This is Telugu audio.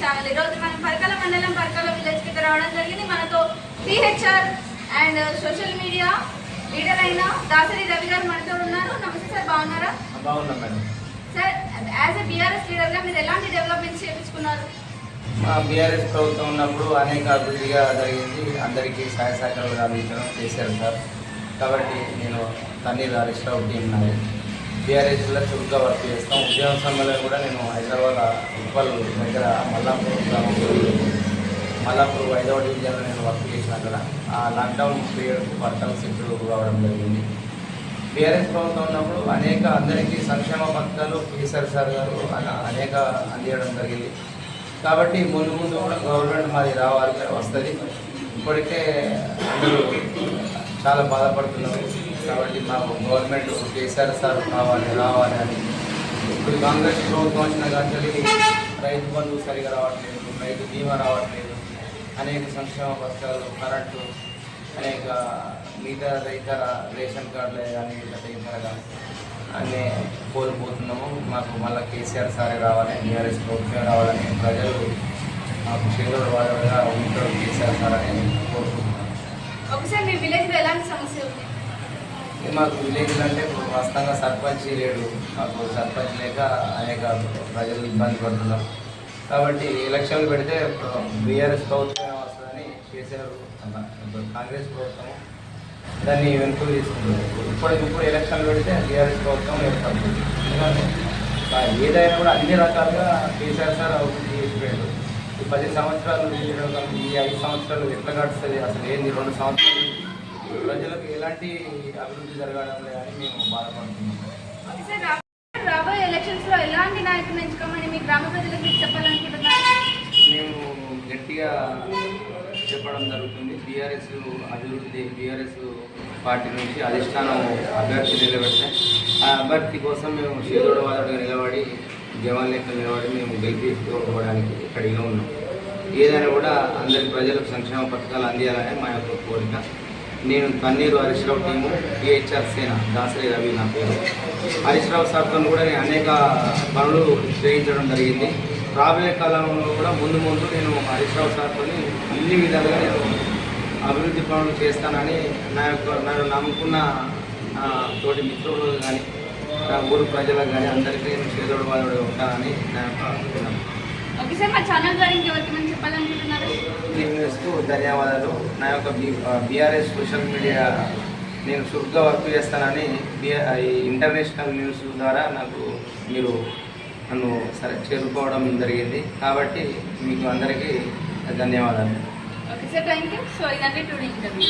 ఛానల్. ఈరోజు మనం పరకాల మండలం పరకాల విలేజ్కి రావడం జరిగింది. మనతో PHR and social media leader అయిన దాసరి రవి గారు మనతో ఉన్నారు. నమస్తే సార్, బాగున్నారా? బాగున్నాం madam. Sir, as a BRS లీడర్గా మీరు ఎలాంటి డెవలప్మెంట్స్ చేయించుకున్నారు? మా బీఆర్ఎస్ ప్రభుత్వం ఉన్నప్పుడు అనేక అభివృద్ధిగా జరిగింది. అందరికీ సహాయ సహకారాలు అందించడం చేశారు సార్. కాబట్టి నేను తన్నీరు హరీష్ రావు టీం నాది. బీఆర్ఎస్లో చురుగ్గా వర్క్ చేస్తాం. ఉద్యోగ సమయంలో కూడా నేను హైదరాబాద్ ఉప్పల్ దగ్గర మల్లాపూర్ 5వ డివిజన్లో నేను వర్క్ చేసిన అక్కడ. ఆ లాక్డౌన్ పీరియడ్కు పర్సనల్ సెక్టర్ రావడం జరిగింది. బీఆర్ఎస్ ప్రభుత్వం ఉన్నప్పుడు అనేక అందరికీ సంక్షేమ పథకాలు కేసీఆర్ సార్ గారు అనేక అందించడం జరిగింది. కాబట్టి ముందు ముందు కూడా గవర్నమెంట్ మాది వస్తుంది. ఇప్పటికే అందరూ చాలా బాధపడుతున్నారు. కాబట్టి మాకు గవర్నమెంట్ కేసీఆర్ సార్ రావాలి అని. ఇప్పుడు కాంగ్రెస్ ప్రభుత్వం వచ్చిన కానీ రైతు బంధువు సరిగా రావట్లేదు, రైతు బీమా రావట్లేదు, అనేక సంక్షేమ పథకాలు, కరెంటు, అనేక మిగతా ఇతర రేషన్ కార్డులు కానీ ఇతర అన్నీ కోల్పోతున్నాము. మాకు మళ్ళీ కేసీఆర్ సారే రావాలి, బీఆర్ఎస్ ప్రభుత్వం రావాలని ప్రజలు మాకు చేదోడు వాదోడుగా ఉంటారు కేసీఆర్ సార్ అని కోరుకుంటున్నాను. ఒకసారి మీ విలేజ్లో ఎలాంటి సమస్య ఉంది? మాకు విలేజ్లు అంటే వాస్తవంగా సర్పంచ్ లేడు. మాకు సర్పంచ్ లేక అనేక ప్రజలు ఇబ్బంది పడుతున్నారు. కాబట్టి ఎలక్షన్లు పెడితే బీఆర్ఎస్ ప్రభుత్వం వస్తుందని కేసీఆర్ కాంగ్రెస్ ప్రభుత్వం దాన్ని వెనుకలు తీసుకుంటుంది. ఇప్పుడు ఎలక్షన్లు పెడితే బీఆర్ఎస్ ప్రభుత్వం ఏర్పడుతుంది. ఎందుకంటే ఏదైనా కూడా అన్ని రకాలుగా కేసీఆర్ సార్ అభివృద్ధి చేసిపోయాడు. ఈ 10 సంవత్సరాలు ఈ 5 సంవత్సరాలు ఎట్లా గడుస్తుంది? అసలు ఏంది 2 సంవత్సరాలు ప్రజలకు ఎలాంటి అభివృద్ధి జరగడం లేదని మేము బాధపడుతున్నాం. రాబోయే ఎలక్షన్స్లో ఎలాంటి నాయకులను ఎంచుకోమని మీ గ్రామ ప్రజలకు మీరు చెప్పాలనుకుంటున్నారు? మేము గట్టిగా చెప్పడం జరుగుతుంది. బీఆర్ఎస్ అభివృద్ధి, బీఆర్ఎస్ పార్టీ నుంచి అధిష్టానం అభ్యర్థి నిలబెడితే ఆ అభ్యర్థి కోసం మేము చేదోడవాదోడుగా నిలబడి జవాన్ లెక్క నిలబడి మేము గెలిపించుకోవడానికి రెడీగా ఉన్నాం. ఏదైనా కూడా అందరి ప్రజలకు సంక్షేమ పథకాలు అందియాలనే మా యొక్క కోరిక. నేను తన్నీరు హరీష్ రావు టీము, పిహెచ్ఆర్ సేన, దాసరి రవి నా పేరు. హరీష్ రావు సార్తో కూడా నేను అనేక పనులు చేయించడం జరిగింది. రాబోయే కాలంలో కూడా ముందు నేను హరీష్ రావు సార్తో అన్ని విధాలుగా నేను అభివృద్ధి పనులు చేస్తానని నన్ను నమ్ముకున్న తోటి మిత్రులు కానీ నా ఊరు ప్రజలకు కానీ అందరికీ నేను చేదోడు వాదోడు ఉంటానని నా యొక్క ఓకే సార్, మా ఛానల్ ద్వారా ఇంకెవరికి మనం చెప్పాలనుకుంటున్నారు? న్యూస్కు ధన్యవాదాలు. నా యొక్క బీఆర్ఎస్ సోషల్ మీడియా నేను చురుగ్గా వర్క్ చేస్తానని ఇంటర్నేషనల్ న్యూస్ ద్వారా మీరు నన్ను చేరుకోవడం జరిగింది. కాబట్టి మీకు అందరికీ ధన్యవాదాలు. Okay sir, thank you. So ఇదండి టుడే ఇంటర్వ్యూ.